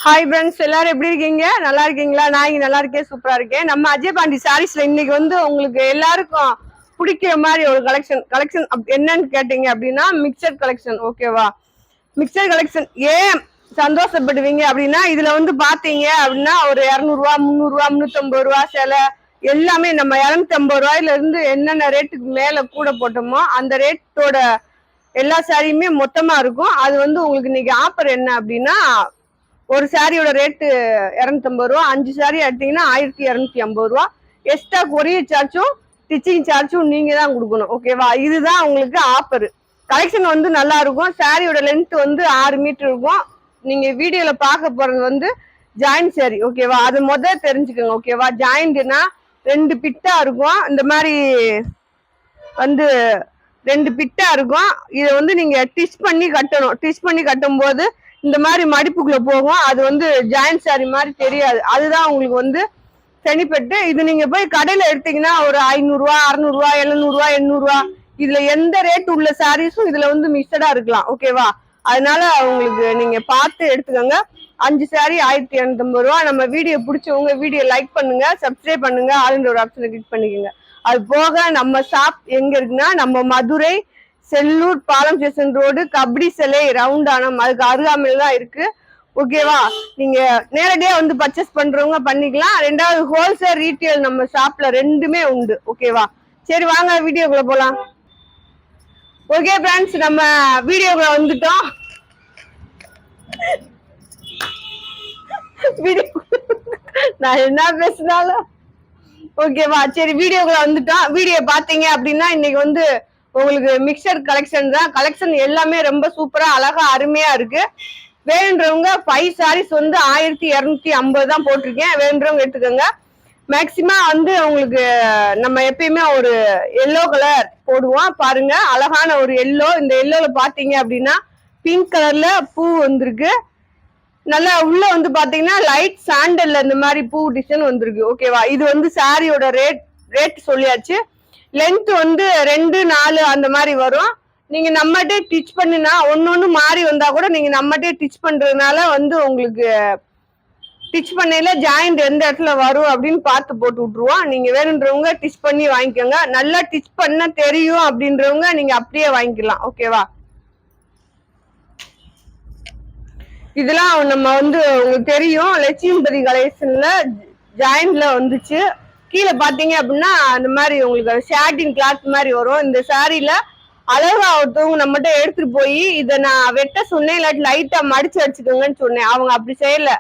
Hi friends, எல்லாரும் எப்படி இருக்கீங்க? நல்லா இருக்கீங்களா? நான் இங்க நல்லா இருக்கேன், சூப்பரா இருக்கேன். நம்ம அஜய் பாண்டி சாரீஸ்ல இன்னைக்கு வந்து உங்களுக்கு எல்லாருக்கும் பிடிக்கிற மாதிரி ஒரு கலெக்ஷன் என்னன்னு கேட்டீங்க அப்படின்னா மிக்சர் கலெக்ஷன். ஓகேவா? மிக்சர் கலெக்ஷன் ஏன் சந்தோஷப்படுவீங்க அப்படின்னா இதுல வந்து பாத்தீங்க அப்படின்னா ஒரு 200 ரூபா, 300 ரூபா, 350 ரூபா சேலை எல்லாமே நம்ம 250 ரூபாயில இருந்து என்னென்ன ரேட்டுக்கு மேல கூட போட்டோமோ அந்த ரேட்டோட எல்லா சாரியுமே மொத்தமா இருக்கும். அது வந்து உங்களுக்கு இன்னைக்கு ஆஃபர் என்ன அப்படின்னா ஒரு சாரியோட ரேட்டு 250 ரூபா, 5 சாரி எடுத்தீங்கன்னா 1250 ரூபா. எக்ஸ்ட்ரா கொரியர் சார்ஜும் ஸ்டிச்சிங் சார்ஜும் நீங்க தான் கொடுக்கணும். ஓகேவா? இதுதான் உங்களுக்கு ஆஃபர். கலெக்ஷன் வந்து நல்லா இருக்கும். சாரியோட லென்த் வந்து 6 மீட்டர் இருக்கும். நீங்க வீடியோல பார்க்க போறது வந்து ஜாயிண்ட் சாரி. ஓகேவா? அது முதல்ல தெரிஞ்சுக்கோங்க. ஓகேவா? ஜாயிண்ட்னா 2 பிட்டா இருக்கும். இந்த மாதிரி வந்து 2 பிட்டா இருக்கும். இதை வந்து நீங்க டிச் பண்ணி கட்டணும். டிச் பண்ணி கட்டும் போது இந்த மாதிரி மடிப்புக்குள்ள போகும். அது வந்து ஜாயிண்ட் சாரி மாதிரி தெரியாது. அதுதான் உங்களுக்கு வந்து தனிப்பட்டு. இது நீங்க போய் கடையில எடுத்தீங்கன்னா ஒரு 500 ரூபா, 600 ரூபா, 700 ரூபா, 800 ரூபா, இதுல எந்த ரேட் உள்ள சாரீஸும் இதுல வந்து மிக்சடா இருக்கலாம். ஓகேவா? அதனால உங்களுக்கு நீங்க பார்த்து எடுத்துக்கோங்க. 5 சாரி 1250 ரூபா. நம்ம வீடியோ பிடிச்சவங்க வீடியோ லைக் பண்ணுங்க, சப்ஸ்கிரைப் பண்ணுங்க, ஆளுன்ற ஒரு ஆப்ஷனை கிளிக் பண்ணிக்கோங்க. அது போக நம்ம ஷாப் எங்க இருக்குன்னா நம்ம மதுரை செல்லூர் பாலம் ஸ்டேஷன் ரோடு கபடி சிலை ரவுண்டானம் அதுக்கு அருகாமையில் தான் இருக்கு. ஓகேவா? நீங்க நேரடியா வந்து பர்ச்சேஸ் பண்றவங்க பண்ணிக்கலாம். ரெண்டாவது ஹோல்சேல் ரீட்டைல் நம்ம ஷாப்ல ரெண்டுமே உண்டு. ஓகேவா? சரி, வாங்க வீடியோக்குள்ள போலாம். ஓகே ஃப்ரெண்ட்ஸ், நம்ம வீடியோக்குள்ள வந்துட்டோம். நான் என்ன பேசினாலும் ஓகேவா? சரி, வீடியோக்குள்ள வந்துட்டோம். வீடியோ பாத்தீங்க அப்படின்னா இன்னைக்கு வந்து உங்களுக்கு மிக்சர் கலெக்ஷன் தான். கலெக்ஷன் எல்லாமே ரொம்ப சூப்பரா அழகா அருமையா இருக்கு. வேணுன்றவங்க 5 சாரீஸ் வந்து 1250 தான் போட்டிருக்கேன். வேணுன்றவங்க எடுத்துக்கோங்க. மேக்சிமம் வந்து உங்களுக்கு நம்ம எப்பயுமே ஒரு எல்லோ கலர் போடுவோம். பாருங்க, அழகான ஒரு எல்லோ. இந்த எல்லோல பாத்தீங்க அப்படின்னா பிங்க் கலர்ல பூ வந்திருக்கு. நல்லா உள்ள வந்து பாத்தீங்கன்னா லைட் சாண்டல்ல இந்த மாதிரி பூ டிசைன் வந்திருக்கு. ஓகேவா? இது வந்து சாரியோட ரேட் சொல்லியாச்சு. லென்த் வந்து 2, 4 அந்த மாதிரி வரும். நீங்க நம்மகிட்டே டிச் பண்ணினா ஒன்னொன்னு மாறி வந்தா கூட நீங்க நம்மகிட்டே டிச் பண்றதுனால வந்து உங்களுக்கு டிச் பண்ணையில ஜாயிண்ட் எந்த இடத்துல வரும் அப்படின்னு பார்த்து போட்டு விட்டுருவோம். நீங்க வேணுன்றவங்க டிச் பண்ணி வாங்கிக்கோங்க. நல்லா டிச் பண்ண தெரியும் அப்படின்றவங்க நீங்க அப்படியே வாங்கிக்கலாம். ஓகேவா? இதெல்லாம் நம்ம வந்து உங்களுக்கு தெரியும், லட்சுமிபதி கலெக்ஷன்ல ஜாயிண்ட்ல வந்துச்சு. கீழே பாத்தீங்க அப்படின்னா அந்த மாதிரி உங்களுக்கு ஷாட்டிங் கிளாத் மாதிரி வரும். இந்த சாரியில அழகா ஒருத்தவங்க நம்மகிட்ட எடுத்துட்டு போய் இதை நான் வெட்ட சொன்னேன், இல்லாட்டி லைட்டா மடிச்சு அடிச்சுக்கோங்கன்னு சொன்னேன். அவங்க அப்படி செய்யல.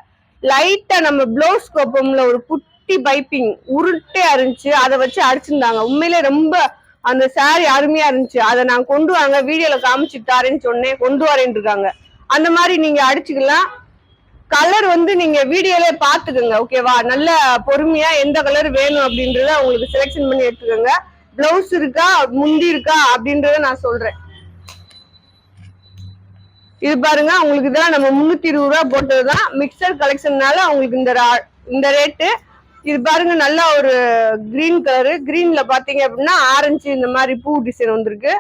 லைட்டா நம்ம பிளவுஸ் கோப்பம்ல ஒரு குட்டி பைப்பிங் உருட்டையா இருந்துச்சு, அதை வச்சு அடிச்சிருந்தாங்க. உண்மையிலே ரொம்ப அந்த சாரி அருமையா இருந்துச்சு. அதை நான் கொண்டு வாங்க வீடியோல காமிச்சுட்டாருன்னு சொன்னேன், கொண்டு வரேன்னு இருக்காங்க. அந்த மாதிரி நீங்க அடிச்சுக்கலாம். கலர் வந்து நீங்க வீடியோல பாத்துக்கோங்க. ஓகேவா? நல்ல பொறுமையா எந்த கலர் வேணும் அப்படின்றத உங்களுக்கு செலக்ஷன் பண்ணி எடுத்துக்கோங்க. பிளவுஸ் இருக்கா, முந்தி இருக்கா அப்படின்றத நான் சொல்றேன். இது பாருங்க, உங்களுக்கு இதெல்லாம் நம்ம 320 ரூபா போட்டதுதான். மிக்சர் கலெக்ஷன்னால உங்களுக்கு இந்த ரேட்டு. இது பாருங்க, நல்ல ஒரு கிரீன் கலரு. கிரீன்ல பாத்தீங்க அப்படின்னா ஆரஞ்சு இந்த மாதிரி பூ டிசைன் வந்திருக்கு.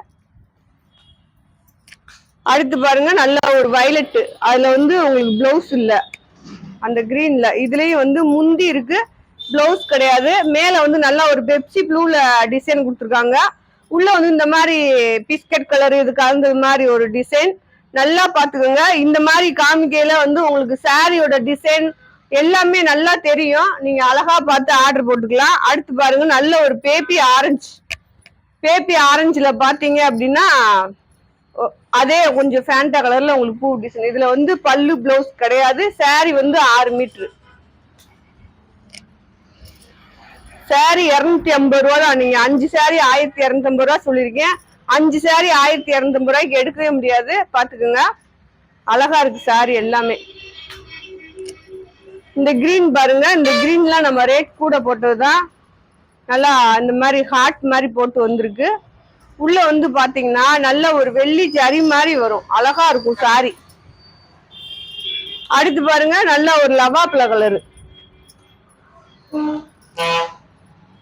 அடுத்து பாருங்க, நல்ல ஒரு வயலட். அதுல வந்து உங்களுக்கு பிளவுஸ் இல்ல. அந்த கிரீன்ல இதுலயும் வந்து முந்தி இருக்கு, பிளவுஸ் கிடையாது. மேல வந்து நல்ல ஒரு பெப்சி ப்ளூல டிசைன் கொடுத்துருக்காங்க. உள்ள வந்து இந்த மாதிரி பிஸ்கட் கலர் இது கலந்த மாதிரி ஒரு டிசைன். நல்லா பாத்துக்கோங்க. இந்த மாதிரி காமிக்கையில வந்து உங்களுக்கு சாரியோட டிசைன் எல்லாமே நல்லா தெரியும். நீங்க அழகா பார்த்து ஆர்டர் போட்டுக்கலாம். அடுத்து பாருங்க, நல்ல ஒரு பேபி ஆரஞ்சு. பேபி ஆரஞ்சுல பாத்தீங்க அப்படின்னா அதே கொஞ்சம் ஃபேண்டா கலர்ல உங்களுக்கு பூ டிசைன். இதுல வந்து பல்லு பிளவுஸ் கிடையாது. சாரி வந்து 6 மீட்டர். சாரி 250 ரூபா தான். நீங்க 5 சாரி 1250 ரூபா சொல்லிருக்கேன். 5 சாரி 1250 ரூபாய்க்கு எடுக்கவே முடியாது. பாத்துக்கோங்க, அழகா இருக்கு சாரி எல்லாமே. இந்த கிரீன் பாருங்க, இந்த கிரீன்லாம் நம்ம ரேட் கூட போட்டதுதான். நல்லா இந்த மாதிரி ஹார்ட் மாதிரி போட்டு வந்திருக்கு. உள்ள வந்து பாத்தீங்கன்னா நல்ல ஒரு வெள்ளி ஜரி மாதிரி வரும், அழகா இருக்கும் சாரி. அடுத்து பாருங்க, நல்ல ஒரு லவாப்ல கலரு.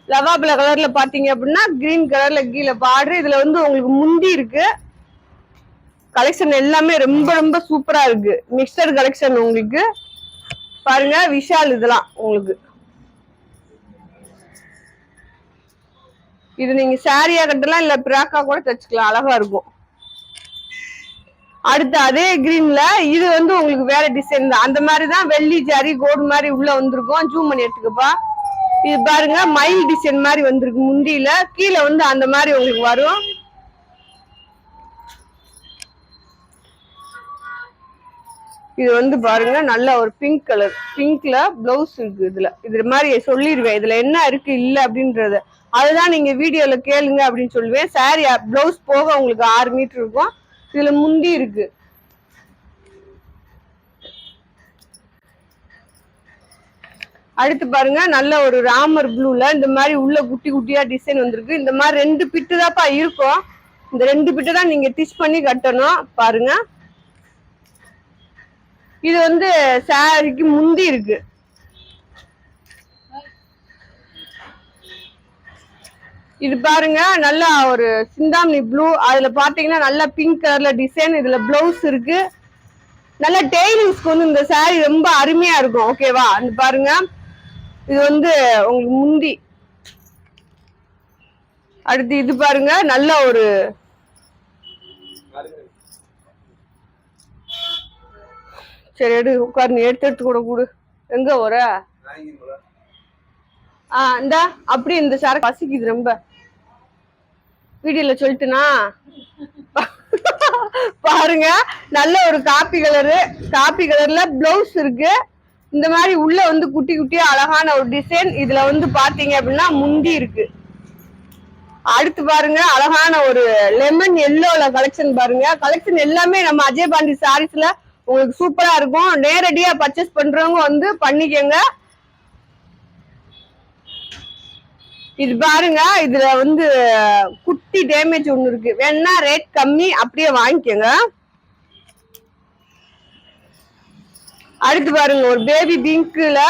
லவாப்ல கலர்ல பாத்தீங்க அப்படின்னா கிரீன் கலர்ல கீழே பார்டர். இதுல வந்து உங்களுக்கு முந்தி இருக்கு. கலெக்ஷன் எல்லாமே ரொம்ப ரொம்ப சூப்பரா இருக்கு. மிக்சர் கலெக்ஷன் உங்களுக்கு பாருங்க விஷால் இதெல்லாம் உங்களுக்கு. இது நீங்க சாரியா கட்டலாம் இல்ல பிராக்கா கூட தச்சுக்கலாம், அழகா இருக்கும். அடுத்து அதே கிரீன்ல இது வந்து உங்களுக்கு வேற டிசைன் தான். அந்த மாதிரிதான் வெள்ளி ஜாரி கோடு மாதிரி உள்ள வந்திருக்கும். ஜூம் பண்ணி எடுத்துக்கப்பா. இது பாருங்க மயில் டிசைன் மாதிரி வந்திருக்கு முந்தியில. கீழே வந்து அந்த மாதிரி உங்களுக்கு வரும். இது வந்து பாருங்க நல்ல ஒரு பிங்க் கலர். பிங்க்ல பிளவுஸ் இருக்கு. இது மாதிரி சொல்லிடுவேன் இதுல என்ன இருக்கு இல்ல அப்படின்றது. அதுதான் நீங்க வீடியோல கேளுங்க அப்படின்னு சொல்லுவேன். சாரி பிளவுஸ் போக உங்களுக்கு 6 மீட்டர் இருக்கும். இதுல முந்தி இருக்கு. அடுத்து பாருங்க நல்ல ஒரு ராமர் ப்ளூல இந்த மாதிரி உள்ள குட்டி குட்டியா டிசைன் வந்திருக்கு. இந்த மாதிரி 2 பிட்டு தான்ப்பா இருக்கும். இந்த 2 பிட்டு தான் நீங்க டிச் பண்ணி கட்டணும். பாருங்க இது வந்து சாரிக்கு முந்தி இருக்கு. இது பாருங்க நல்லா ஒரு சிந்தாமணி ப்ளூ. அதுல பாத்தீங்கன்னா நல்லா பிங்க் கலர்ல டிசைன். இதுல பிளவுஸ் இருக்கு. நல்ல டெய்லிங்ஸ்க்கு வந்து இந்த சாரி ரொம்ப அருமையா இருக்கும். ஓகேவா? இது பாருங்க இது வந்து உங்களுக்கு முந்தி. அடுத்து இது பாருங்க நல்ல ஒரு சரி எடு உட்காரு. எடுத்து கூட கூடு. எங்க வர இந்த அப்படி இந்த சார பசிக்குது ரொம்ப. வீடியோல சொல்லிட்டுனா பாருங்க நல்ல ஒரு காப்பி கலரு. காப்பி கலர்ல பிளவுஸ் இருக்கு. இந்த மாதிரி உள்ள வந்து குட்டி குட்டியா அழகான ஒரு டிசைன். இதுல வந்து பாத்தீங்க அப்படின்னா முந்தி இருக்கு. அடுத்து பாருங்க அழகான ஒரு லெமன் எல்லோல கலெக்ஷன் பாருங்க. கலெக்ஷன் எல்லாமே நம்ம அஜய் பாண்டி சாரீஸ்ல உங்களுக்கு சூப்பரா இருக்கும். நேரடியா பர்ச்சேஸ் பண்றவங்க வந்து பண்ணிக்கங்க. இது பாருங்க இதுல வந்து குட்டி டேமேஜ் ஒண்ணு இருக்கு. வேணா ரேட் கம்மி அப்படியே வாங்கிக்கோங்க. அடுத்து பாருங்க ஒரு பேபி பிங்க்ல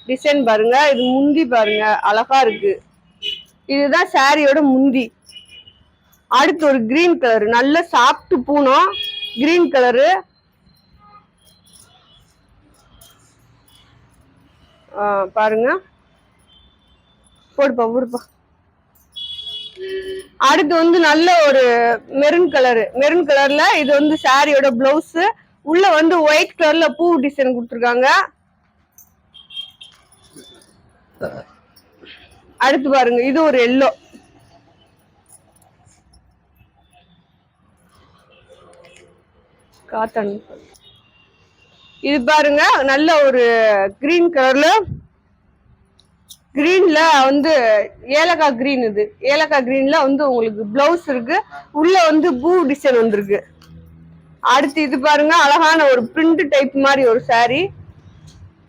டிசைன் பாருங்க. இது முந்தி பாருங்க அழகா இருக்கு. இதுதான் சாரியோட முந்தி. அடுத்து ஒரு கிரீன் கலர் நல்ல சாஃப்ட் பூனம் கிரீன் கலரு. பாருங்க போடுப்பா போடுப்பா. அடுத்து வந்து நல்ல ஒரு மெரூன் கலரு. மெரூன் கலர்ல இது வந்து சாரியோட பிளவுஸ். உள்ள வந்து ஒயிட் கலர்ல பூ டிசைன் கொடுத்துருக்காங்க. அடுத்து பாருங்க இது ஒரு எல்லோ. காட்டன். இது பாருங்க நல்ல ஒரு கிரீன் கலர்ல. கிரீன்ல வந்து ஏலக்காய் கிரீன். இது ஏலக்காய் கிரீன்ல வந்து உங்களுக்கு பிளவுஸ் இருக்கு. உள்ள வந்து பூ டிசைன் வந்திருக்கு. அடுத்து இது பாருங்க அழகான ஒரு பிரிண்ட் டைப் மாதிரி ஒரு சாரி.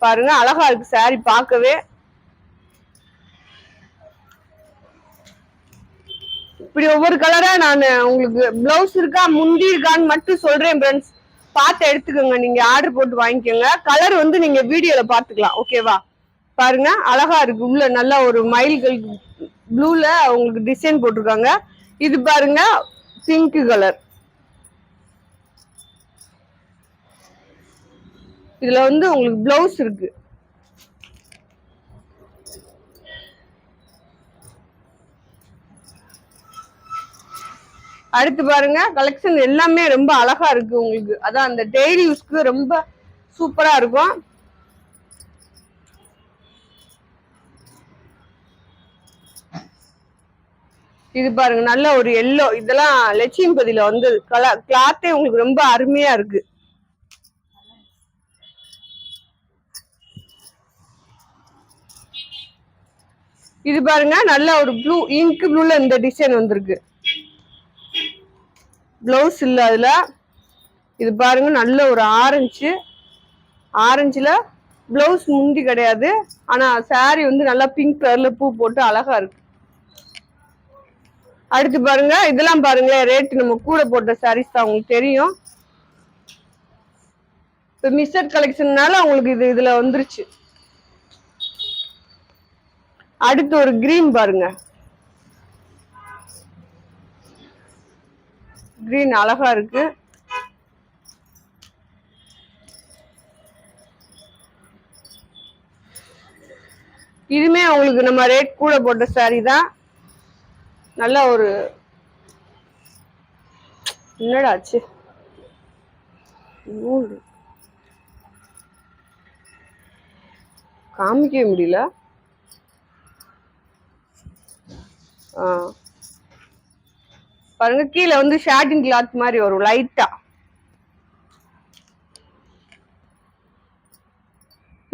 பாருங்க அழகா இருக்கு சாரி பார்க்கவே. இப்படி ஒவ்வொரு கலரா நான் உங்களுக்கு பிளவுஸ் இருக்கா முந்தி இருக்கான்னு மட்டும் சொல்றேன் ஃப்ரெண்ட்ஸ். பார்த்து எடுத்துக்கோங்க. நீங்க ஆர்டர் போட்டு வாங்கிக்கோங்க. கலர் வந்து நீங்க வீடியோல பாத்துக்கலாம். ஓகேவா? பாருங்க அழகா இருக்கு. உள்ள நல்லா ஒரு மயில்கள் ப்ளூல உங்களுக்கு டிசைன் போட்டிருக்காங்க. இது பாருங்க பிங்க் கலர். இதுல வந்து உங்களுக்கு பிளவுஸ் இருக்கு. அடுத்து பாருங்க கலெக்ஷன் எல்லாமே ரொம்ப அழகா இருக்கு உங்களுக்கு. அதான் அந்த டெய்லி யூஸ்க்கு ரொம்ப சூப்பரா இருக்கும். இது பாருங்க நல்ல ஒரு எல்லோ. இதெல்லாம் லட்சுமிபதியில வந்து கிளாத்தே உங்களுக்கு ரொம்ப அருமையா இருக்கு. இது பாருங்க நல்ல ஒரு ப்ளூ இங்க் ப்ளூல இந்த டிசைன் வந்திருக்கு. பிளவுஸ் இல்ல அதுல. இது பாருங்க நல்ல ஒரு ஆரஞ்சு. ஆரஞ்சுல பிளவுஸ் முந்தி கிடையாது. ஆனா சாரி வந்து நல்லா பிங்க் கலர்ல பூ போட்டு அழகா இருக்கு. அடுத்து பாருங்க இதெல்லாம் பாருங்களேன் ரேட் நம்ம கூட போட்ட சாரீஸ் தான் உங்களுக்கு தெரியும். இப்ப மிஸ்டர் கலெக்ஷன்னால உங்களுக்கு இதுல வந்துருச்சு. அடுத்து ஒரு கிரீன் பாருங்க. கிரீன் அழகா இருக்கு. இதுமே உங்களுக்கு நம்ம ரேட் கூட போட்ட சாரி தான். நல்ல ஒரு என்னடாச்சு காமிக்கவே முடியல. பாருங்க கீழே வந்து ஷாட்டின் கிளாத் மாதிரி வரும் லைட்டா.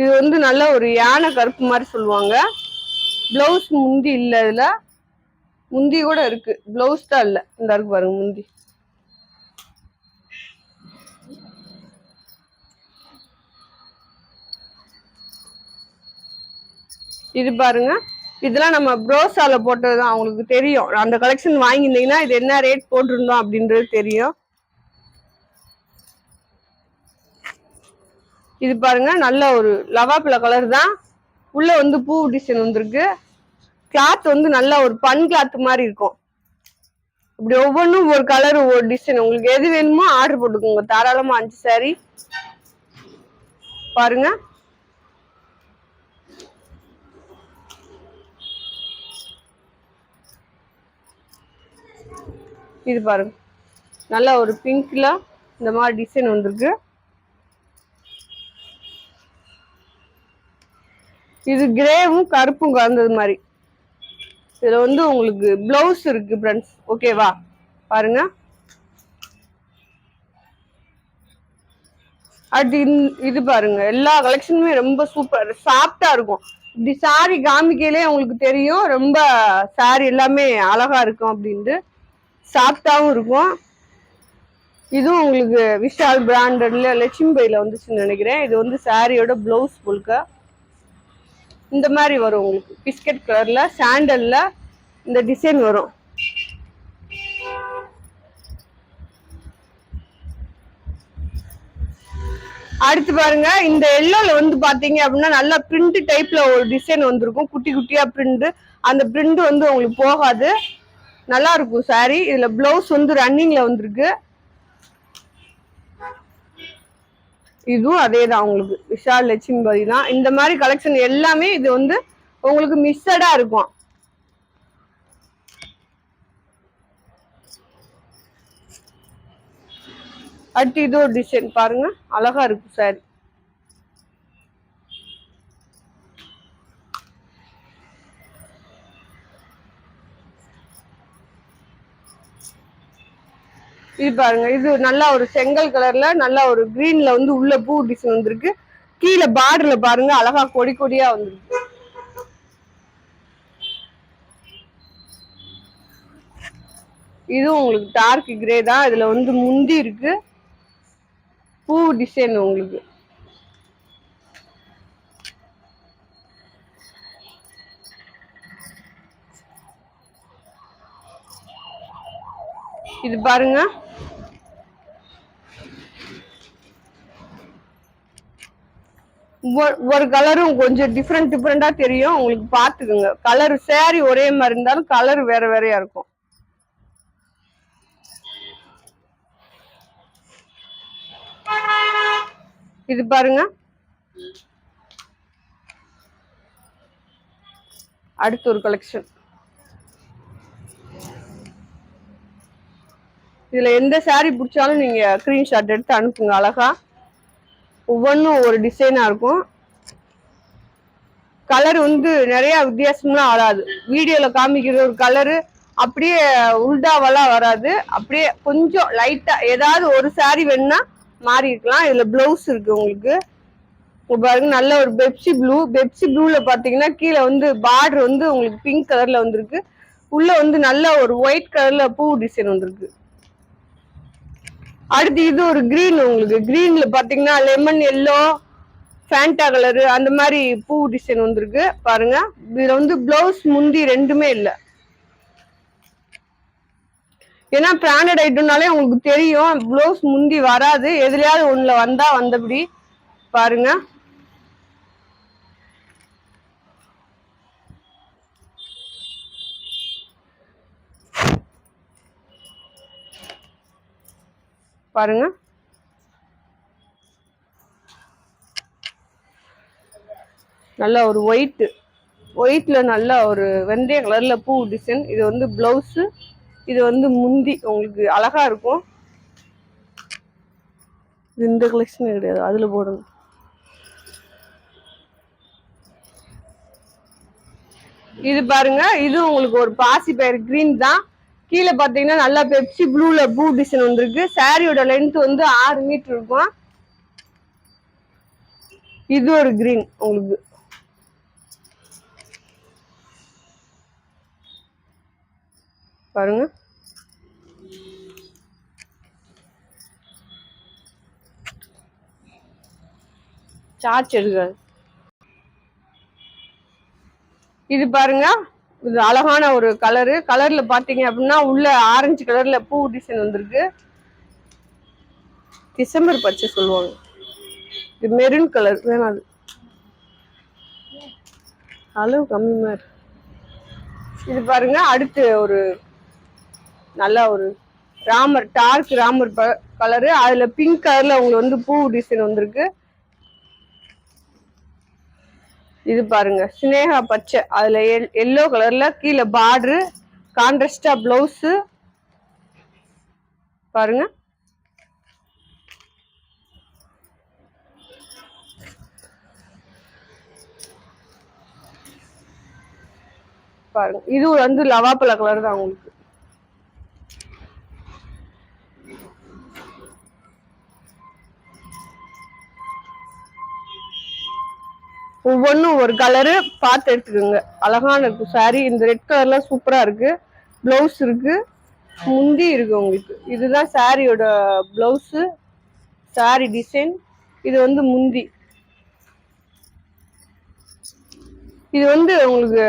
இது வந்து நல்ல ஒரு யானை கருப்பு மாதிரி சொல்லுவாங்க. பிளவுஸ் முந்தி இல்ல, இதுல முந்தி கூட இருக்கு, பிளவுஸ் தான் இல்ல. இந்த இருக்கு பாருங்க முந்தி. இது பாருங்க, இதெல்லாம் நம்ம ப்ரோஸால போட்டதுதான், அவங்களுக்கு தெரியும். அந்த கலெக்ஷன் வாங்கியிருந்தீங்கன்னா இது என்ன ரேட் போட்டிருந்தோம் அப்படின்றது தெரியும். இது பாருங்க நல்ல ஒரு லவாப்பில கலர் தான். உள்ள வந்து பூ டிசைன் வந்துருக்கு. கிளாத் வந்து நல்ல ஒரு பன் கிளாத் மாதிரி இருக்கும். இப்படி ஒவ்வொன்றும் ஒரு கலர் ஒரு டிசைன். உங்களுக்கு எது வேணுமோ ஆர்டர் போட்டுக்கோங்க தாராளமா. 5 சாரி பாருங்க. இது பாருங்க நல்ல ஒரு பிங்க்ல இந்த மாதிரி டிசைன் வந்திருக்கு. இது கிரேவும் கருப்பும் கலந்தது மாதிரி. இதுல வந்து உங்களுக்கு பிளவுஸ் இருக்கு ஃப்ரெண்ட்ஸ், ஓகேவா? பாருங்க. அடுத்து இது பாருங்க, எல்லா கலெக்ஷனுமே ரொம்ப சூப்பர் சாஃப்டா இருக்கும். இப்படி சாரி காமிக்கையிலே உங்களுக்கு தெரியும் ரொம்ப சாரி எல்லாமே அழகா இருக்கும் அப்படின்ட்டு. சாஃப்டாவும் இருக்கும். இதுவும் உங்களுக்கு விஷால் பிராண்டட்ல லட்சுமி பையில வந்துச்சுன்னு நினைக்கிறேன். இது வந்து சாரியோட பிளவுஸ் முழுக்க இந்த மாதிரி வரும் உங்களுக்கு. பிஸ்கட் கலர்ல சாண்டல்ல இந்த டிசைன் வரும். அடுத்து பாருங்க, இந்த எல்லோல வந்து பாத்தீங்க அப்படின்னா நல்லா பிரிண்ட் டைப்ல ஒரு டிசைன் வந்திருக்கும், குட்டி குட்டியா பிரிண்ட். அந்த பிரிண்ட் வந்து உங்களுக்கு போகாது, நல்லா இருக்கும் சாரி. இதுல பிளவுஸ் வந்து ரன்னிங்ல வந்திருக்கு. இதுவும் அதே தான் உங்களுக்கு விஷால் லட்சுமி பதி தான். இந்த மாதிரி கலெக்ஷன் எல்லாமே இது வந்து உங்களுக்கு மிக்சடா இருக்கும். அடுத்து இது ஒரு டிசைன் பாருங்க, அழகா இருக்கு சாரி. இது பாருங்க, இது நல்லா ஒரு செங்கல் கலர்ல நல்லா ஒரு கிரீன்ல வந்து உள்ள பூ டிசைன் வந்திருக்கு. கீழே பார்டர்ல பாருங்க அழகா கொடி கொடியா வந்திருக்கு. இதுவும் உங்களுக்கு டார்க் கிரே தான். இதுல வந்து முந்தி இருக்கு, பூ டிசைன் உங்களுக்கு. இது பாருங்க, ஒரு கலரும் கொஞ்சம் டிஃப்ரெண்டா தெரியும் உங்களுக்கு, பாத்துக்கோங்க. கலர் சாரி ஒரே மாதிரி இருந்தாலும் கலர் வேற வேறையா இருக்கும். இது பாருங்க, அடுத்து ஒரு கலெக்ஷன். இதுல எந்த சாரி பிடிச்சாலும் நீங்க ஸ்கிரீன்ஷாட் எடுத்து அனுப்புங்க. அழகா ஒவ்வொன்றும் ஒரு டிசைனா இருக்கும். கலர் வந்து நிறைய வித்தியாசம்லாம் வராது. வீடியோல காமிக்கிற ஒரு கலரு அப்படியே உல்டாவெல்லாம் வராது. அப்படியே கொஞ்சம் லைட்டா ஏதாவது ஒரு சாரி வேணும்னா மாறி இருக்கலாம். இதுல பிளவுஸ் இருக்கு உங்களுக்கு. பாருங்க நல்ல ஒரு பெப்சி ப்ளூ. பெப்சி ப்ளூல பாத்தீங்கன்னா கீழே வந்து பார்டர் வந்து உங்களுக்கு பிங்க் கலர்ல வந்திருக்கு. உள்ள வந்து நல்ல ஒரு ஒயிட் கலர்ல பூ டிசைன் வந்திருக்கு. அடுத்து இது ஒரு கிரீன். உங்களுக்கு கிரீன்ல பாத்தீங்கன்னா லெமன் எல்லோ ஃபேண்டா கலரு அந்த மாதிரி பூ டிசைன் வந்திருக்கு பாருங்க. இதுல வந்து பிளவுஸ் முந்தி ரெண்டுமே இல்லை. ஏன்னா பிராண்டட் ஐட்டம்னாலே உங்களுக்கு தெரியும் பிளவுஸ் முந்தி வராது. எதுலயாவது ஒண்ணுல வந்தா வந்தபடி பாருங்க. பாருங்க நல்ல ஒரு ஒயிட் ஒயிட்ல நல்ல ஒரு வெந்தய கலர்ல பூ டிசைன். இது வந்து பிளவுஸ், இது வந்து முந்தி. உங்களுக்கு அழகா இருக்கும். இந்த கலெக்ஷன் கிடையாது, அதுல போடணும். இது பாருங்க, இது உங்களுக்கு ஒரு பாசி பயிர் கிரீன் தான். கீழே பாத்தீங்கன்னா நல்லா பெப்சி ப்ளூல பூ டிசைன் வந்திருக்கு. சாரியோட லென்த் வந்து 6 மீட்டர் இருக்கும். இது ஒரு கிரீன் உங்களுக்கு. பாருங்க, சார்ஜ் எடுக்காது. இது பாருங்க, இது அழகான ஒரு கலரு. கலர்ல பாத்தீங்க அப்படின்னா உள்ள ஆரஞ்சு கலர்ல பூ டிசைன் வந்திருக்கு. டிசம்பர் பச்சை சொல்லுவாங்க. இது மெரூன் கலர் வேணாது, அளவு கம்மியா இருக்கு. இது பாருங்க, அடுத்து ஒரு நல்ல ஒரு ராமர், டார்க் ராமர் கலரு. அதுல பிங்க் கலர்ல உங்களுக்கு வந்து பூ டிசைன் வந்திருக்கு. இது பாருங்க, சினேகா பச்சை, அதுல எல்லோ கலர்ல கீழே பார்டரு, கான்ட்ராஸ்டா பிளவுஸ். பாருங்க, பாருங்க, இது வந்து லவாப்பழ கலர் தான் உங்களுக்கு. ஒவ்வொன்றும் ஒரு கலரு பார்த்து எடுத்துக்கோங்க. அழகான இருக்கு சாரி. இந்த ரெட் கலர்லாம் சூப்பரா இருக்கு. பிளவுஸ் இருக்கு, முந்தி இருக்கு உங்களுக்கு. இதுதான் சாரியோட பிளவுஸ், சாரி டிசைன். இது வந்து முந்தி. இது வந்து உங்களுக்கு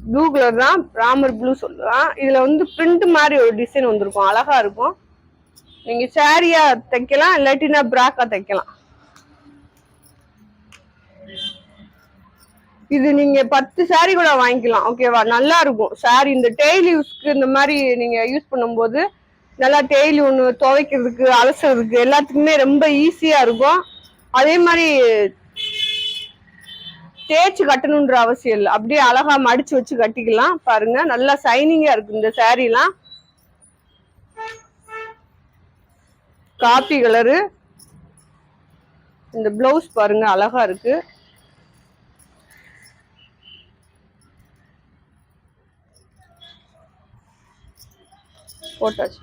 ப்ளூ கலர் தான், ராமர் ப்ளூ சொல்லலாம். இதுல வந்து பிரிண்ட் மாதிரி ஒரு டிசைன் வந்திருக்கும், அழகா இருக்கும். நீங்க சாரியா தைக்கலாம், இல்லாட்டினா பிராக்கா தைக்கலாம். இது நீங்க 10 சாரி கூட வாங்கிக்கலாம், ஓகேவா? நல்லா இருக்கும் சாரி. இந்த டெய்லி யூஸ்க்கு இந்த மாதிரி நீங்க யூஸ் பண்ணும்போது நல்லா டெய்லி ஒன்று துவைக்கிறதுக்கு, அலசுறதுக்கு எல்லாத்துக்குமே ரொம்ப ஈஸியா இருக்கும். அதே மாதிரி தேய்ச்சி கட்டணுன்ற அவசியம் இல்லை, அப்படியே அழகா மடிச்சு வச்சு கட்டிக்கலாம். பாருங்க, நல்லா சைனிங்கா இருக்கு இந்த சாரீலாம். Coffee colour. இந்த பிளவுஸ் பாருங்க, அழகா இருக்கு. போட்டாச்சு.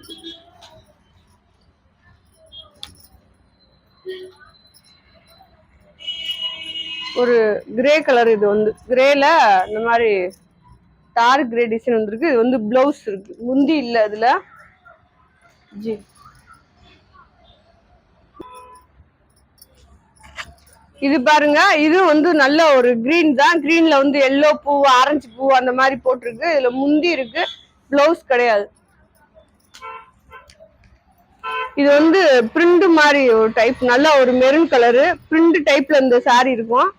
ஒரு கிரே கலர். இது வந்து கிரேல இந்த மாதிரி டார்க் கிரே டிசைன் வந்திருக்கு. இது வந்து பிளவுஸ் இருக்கு, முந்தி இல்ல இதுல. ஜி, இது பாருங்க, இது வந்து நல்ல ஒரு கிரீன் தான். கிரீன்ல வந்து எல்லோ பூ, ஆரஞ்சு பூ அந்த மாதிரி போட்டிருக்கு. இதுல முந்தி இருக்கு, பிளவுஸ் கிடையாது. இது வந்து பிரிண்ட் மாதிரி ஒரு டைப், நல்ல ஒரு மெரூன் கலரு பிரிண்ட் டைப்ல இந்த சாரி இருக்கும்.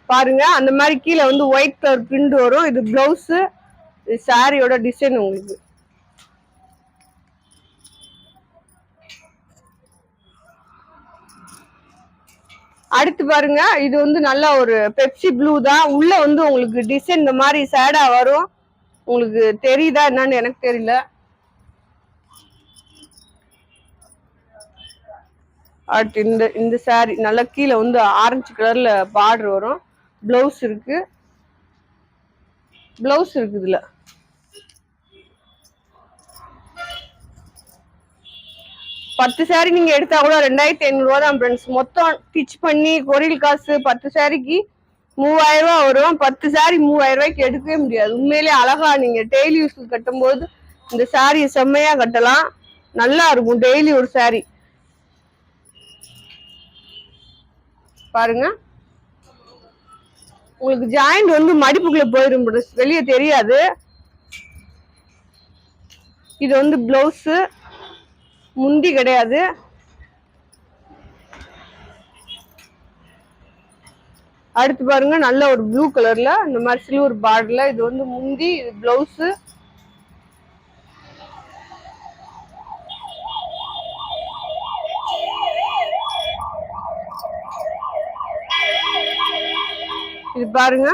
பாருங்க, அந்த மாதிரி கீழே வந்து ஒயிட் கலர் பிரிண்ட் வரும். இது பிளவுஸ், இது சாரியோட டிசைன் உங்களுக்கு. அடுத்து பாருங்க, இது வந்து நல்ல ஒரு பெப்சி ப்ளூ தான். உள்ள வந்து உங்களுக்கு டிசைன் இந்த மாதிரி சேடா வரும். உங்களுக்கு தெரியுதா என்னன்னு எனக்கு தெரியல. அடுத்து இந்த சாரி நல்லா கீழே வந்து ஆரஞ்சு கலர்ல பார்டர் வரும். பிளவுஸ் இருக்கு, பிளவுஸ் இருக்கு. இதுல 10 சாரி நீங்க எடுத்தா கூட 2500 ரூபா தான் ஃப்ரெண்ட்ஸ். மொத்தம் ஸ்டிச் பண்ணி கொரியல் காசு 10 சாரிக்கு 3000 ரூபா வரும். 10 சாரி 3000 ரூபாய்க்கு எடுக்கவே முடியாது. உண்மையிலே அழகா நீங்க டெய்லி யூஸ் கட்டும் போது இந்த சாரியை செம்மையா கட்டலாம், நல்லா இருக்கும் டெய்லி ஒரு சாரி. பாருங்க, உங்களுக்கு ஜாயிண்ட் வந்து மடிப்புக்குள்ள போயிடும், வெளியே தெரியாது. இது வந்து பிளவுஸ், முந்தி கிடையாது. அடுத்து பாருங்க, நல்ல ஒரு ப்ளூ கலர்ல இந்த மாதிரி சில்வர் பார்டர்ல. இது வந்து முந்தி, இது பிளவுஸ். இது பாருங்க,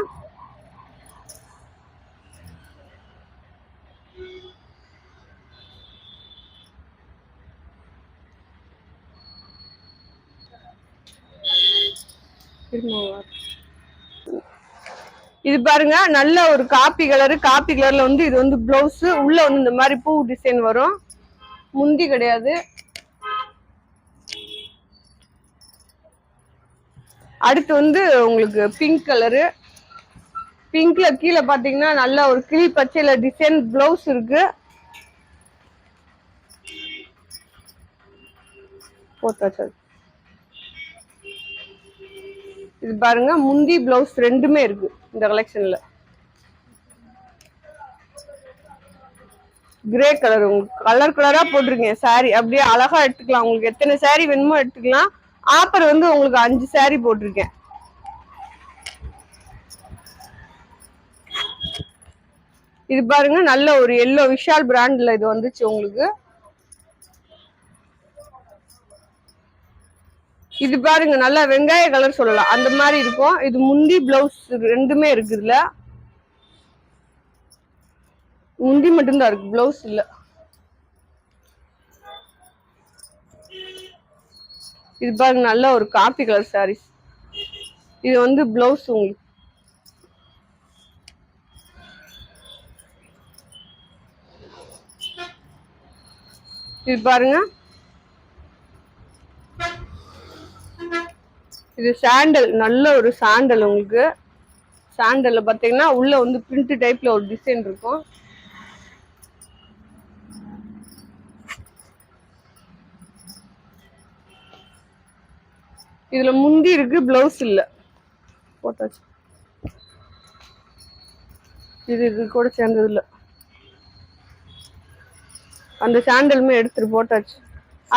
இது பாருங்க நல்ல ஒரு காப்பி கலர்ல வந்து இது வந்து பிளவுஸ் உள்ள வந்து இந்த மாதிரி பூ டிசைன் வரும். முந்தி கிடையாது. அடுத்து வந்து உங்களுக்கு பிங்க் கலரு. பிங்க்ல கீழே பாத்தீங்கன்னா நல்ல ஒரு கிளி பச்சையில டிசைன் பிளவுஸ் இருக்கு. இது பாருங்க முந்தி பிளவுஸ் ரெண்டுமே இருக்கு இந்த கலெக்ஷன்ல. கிரே கலர் உங்களுக்கு கலரா போட்டிருக்கேன் சாரி. அப்படியே அழகா எடுத்துக்கலாம். உங்களுக்கு எத்தனை சாரி வேணுமோ எடுத்துக்கலாம். ஆஃபர் வந்து உங்களுக்கு 5 சாரி போட்டிருக்கேன். இது பாருங்க நல்ல ஒரு எல்லோ விஷால் பிராண்ட்ல இது வந்துச்சு உங்களுக்கு. இது பாருங்க நல்லா வெங்காய கலர் சொல்லலாம் அந்த மாதிரி இருக்கும். இது முந்தி பிளவுஸ் ரெண்டுமே இருக்கு. இதுல முந்தி மட்டும்தான் இருக்கு, பிளவுஸ் இல்ல. இது பாருங்க நல்ல ஒரு காப்பி கலர் சாரீஸ். இது வந்து பிளவுஸ் உங்களுக்கு. இது பாருங்க இது சாண்டல், நல்ல ஒரு சாண்டல் உங்களுக்கு. சாண்டல்ல பாத்தீங்கன்னா உள்ள வந்து பிரிண்ட் டைப்ல ஒரு டிசைன் இருக்கும். இதுல முந்தி இருக்கு, பிளவுஸ் இல்ல. போட்டாச்சு. இது கூட சேர்ந்தது இல்ல. அந்த சாண்டலுமே எடுத்துட்டு போட்டாச்சு.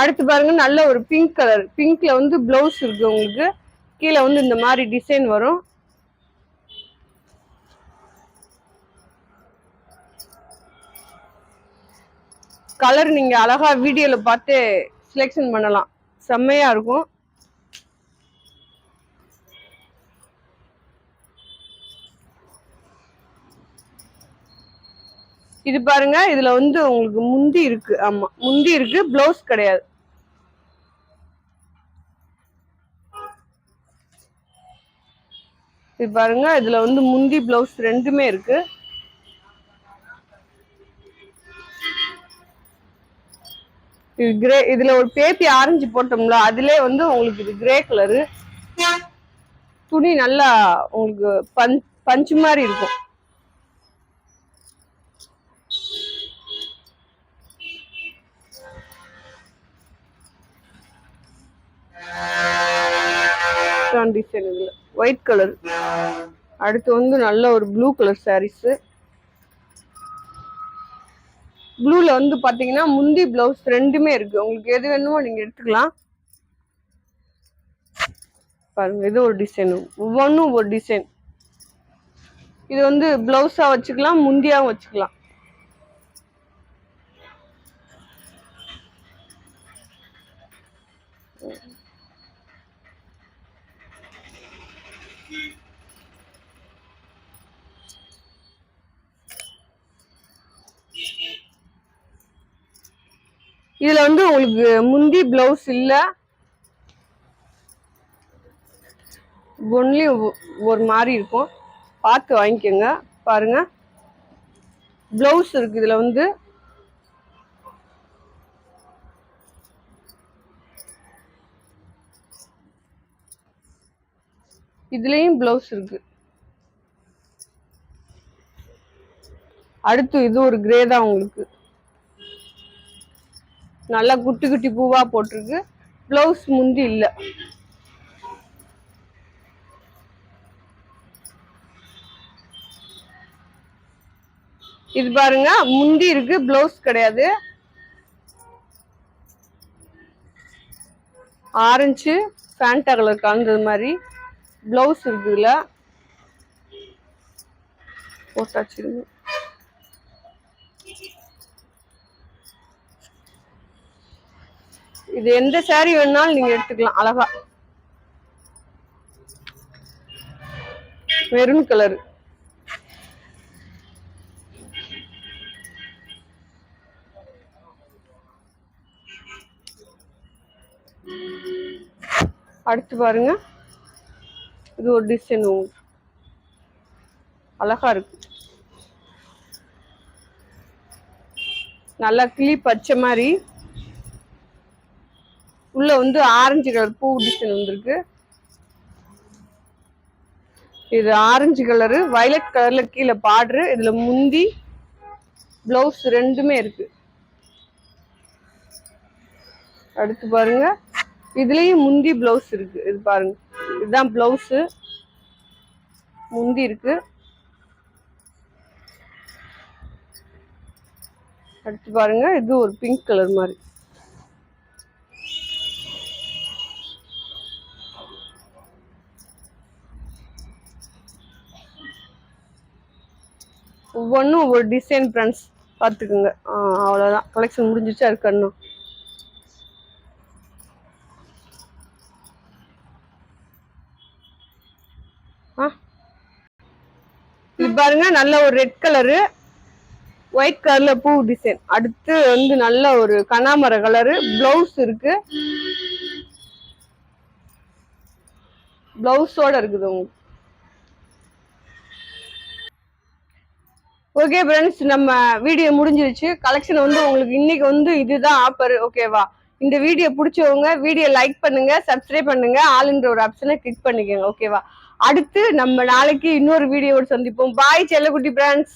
அடுத்து பாருங்க நல்ல ஒரு பிங்க் கலர். பிங்க்ல வந்து பிளவுஸ் இருக்கு உங்களுக்கு. கீழே வந்து இந்த மாதிரி டிசைன் வரும். கலர் நீங்க அழகா வீடியோல பார்த்து செலெக்ஷன் பண்ணலாம், செம்மையா இருக்கும். இது பாருங்க இதுல வந்து உங்களுக்கு முந்தி இருக்கு. ஆமா முந்தி இருக்கு, பிளவுஸ் கிடையாது. இது பாருங்க இதுல வந்து முந்தி பிளவுஸ் ரெண்டுமே இருக்கு. இது கிரே. இதுல ஒரு பேப்பி ஆரஞ்சு போட்டோம்ல, அதுலயே வந்து உங்களுக்கு இது கிரே கலரு. துணி நல்லா உங்களுக்கு பஞ்சு மாதிரி இருக்கும். டிசைன் இதுல ஒயிட் கலர். அடுத்து வந்து நல்ல ஒரு ப்ளூ கலர் சாரீஸ். ப்ளூல வந்து பாத்தீங்கன்னா முந்தி பிளவுஸ் ரெண்டுமே இருக்கு. உங்களுக்கு எது வேணுமோ நீங்க எடுத்துக்கலாம். பாருங்க இது ஒரு டிசைன், ஒவ்வொன்றும் ஒரு டிசைன். இது வந்து பிளவுஸா வச்சுக்கலாம், முந்தியாவும் வச்சுக்கலாம். இதுல வந்து உங்களுக்கு முந்தி பிளவுஸ் இல்ல, ஒன்லி ஒரு மாதிரி இருக்கும். பார்த்து வாங்கிக்கோங்க. பாருங்க பிளவுஸ் இருக்கு. இதுல வந்து இதுலயும் பிளவுஸ் இருக்கு. அடுத்து இது ஒரு கிரே தான் உங்களுக்கு. நல்லா குட்டி குட்டி பூவா போட்டிருக்கு. பிளவுஸ் முந்தி இல்ல. இது பாருங்க முந்தி இருக்கு, பிளவுஸ் கிடையாது. ஆரஞ்சு ஃபேண்டா கலர் கலந்தது மாதிரி பிளவுஸ் இருக்கு. இதுல போட்டாச்சு. இது எந்த சாரி வேணாலும் நீங்க எடுத்துக்கலாம் அழகா. Maroon colour. அடுத்து பாருங்க இது ஒரு டிசைன் அழகா இருக்கு. நல்லா கிளி பச்சை மாதிரி உள்ள வந்து ஆரஞ்சு கலர் பூ டிசைன் வந்திருக்கு. இது ஆரஞ்சு கலரு, வயலட் கலர்ல கீழே பார்டரு. இதுல முந்தி பிளவுஸ் ரெண்டுமே இருக்கு. அடுத்து பாருங்க, இதுலயும் முந்தி பிளவுஸ் இருக்கு. இது பாருங்க, இதுதான் பிளவுஸ், முந்தி இருக்கு. அடுத்து பாருங்க, இது ஒரு பிங்க் கலர் மாதிரி. ஒவ்வொன்றும் ஒவ்வொரு டிசைன் ஃப்ரெண்ட்ஸ், பார்த்துக்குங்க. அவ்வளோதான், கலெக்ஷன் முடிஞ்சிச்சா இருக்கணும். இது பாருங்க, நல்ல ஒரு ரெட் கலரு, ஒயிட் கலர்ல பூ டிசைன். அடுத்து வந்து நல்ல ஒரு கனாமர கலரு, பிளவுஸ் இருக்கு, பிளவுஸோட இருக்குது உங்களுக்கு. ஓகே ஃப்ரெண்ட்ஸ், நம்ம வீடியோ முடிஞ்சிருச்சு. கலெக்ஷன் வந்து உங்களுக்கு இன்னைக்கு வந்து இதுதான் ஆஃபர். ஓகேவா? இந்த வீடியோ பிடிச்சவங்க வீடியோ லைக் பண்ணுங்க, சப்ஸ்கிரைப் பண்ணுங்க, ஆளுன்ற ஒரு ஆப்ஷனை கிளிக் பண்ணிக்கோங்க. ஓகேவா? அடுத்து நம்ம நாளைக்கு இன்னொரு வீடியோவோட சந்திப்போம். பாய் செல்லக்குட்டி ஃப்ரெண்ட்ஸ்.